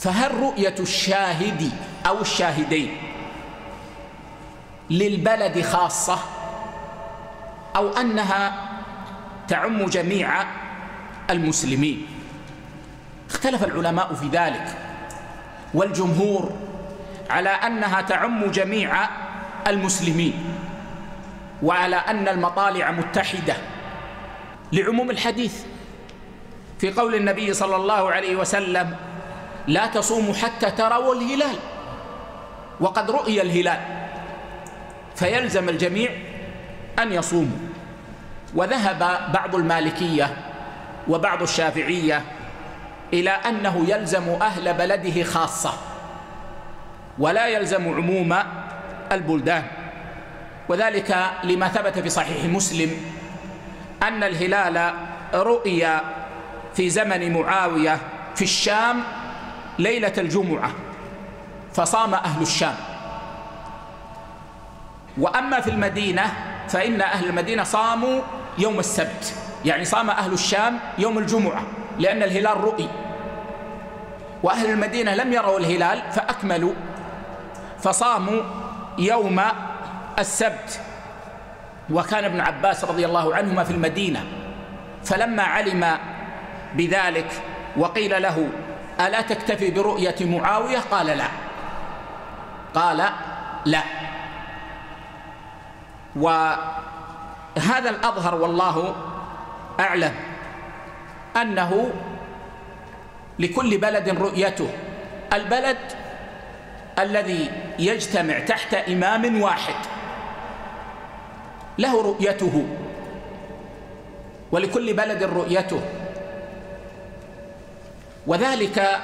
فهل رؤية الشاهد أو الشاهدين للبلد خاصة أو أنها تعم جميع المسلمين؟ اختلف العلماء في ذلك، والجمهور على أنها تعم جميع المسلمين، وعلى أن المطالع متحدة لعموم الحديث في قول النبي صلى الله عليه وسلم: لا تصوموا حتى تروا الهلال، وقد رؤي الهلال، فيلزم الجميع أن يصوموا. وذهب بعض المالكية وبعض الشافعية إلى أنه يلزم أهل بلده خاصة ولا يلزم عموم البلدان، وذلك لما ثبت في صحيح مسلم أن الهلال رؤي في زمن معاوية في الشام ليلة الجمعة فصام أهل الشام. وأما في المدينة فإن أهل المدينة صاموا يوم السبت، يعني صام أهل الشام يوم الجمعة لأن الهلال رؤي، وأهل المدينة لم يروا الهلال فأكملوا فصاموا يوم السبت. وكان ابن عباس رضي الله عنهما في المدينة، فلما علم بذلك وقيل له: ألا تكتفي برؤية معاوية؟ قال لا، قال لا. وهذا الأظهر والله أعلم أنه لكل بلد رؤيته. البلد الذي يجتمع تحت إمام واحد له رؤيته، ولكل بلد رؤيته، وذلك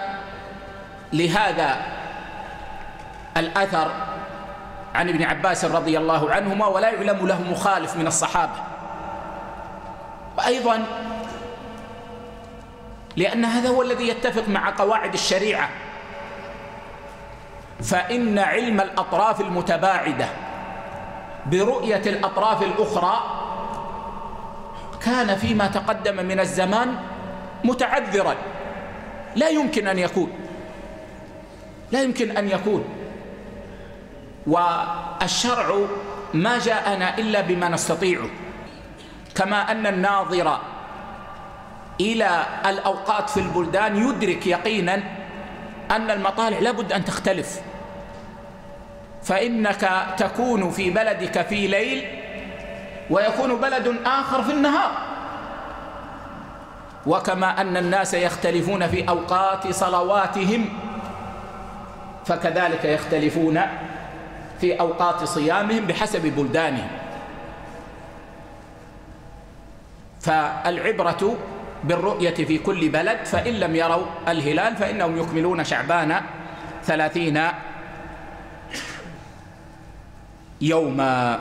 لهذا الأثر عن ابن عباس رضي الله عنهما، ولا يعلم له مخالف من الصحابة. وأيضا لأن هذا هو الذي يتفق مع قواعد الشريعة، فإن علم الأطراف المتباعدة برؤية الأطراف الأخرى كان فيما تقدم من الزمان متعذرا، لا يمكن أن يكون. والشرع ما جاءنا إلا بما نستطيعه، كما أن الناظر إلى الأوقات في البلدان يدرك يقينا أن المطالع لابد أن تختلف، فإنك تكون في بلدك في ليل ويكون بلد آخر في النهار، وكما أن الناس يختلفون في أوقات صلواتهم فكذلك يختلفون في أوقات صيامهم بحسب بلدانهم. فالعبرة بالرؤية في كل بلد، فإن لم يروا الهلال فإنهم يكملون شعبان 30 يوما.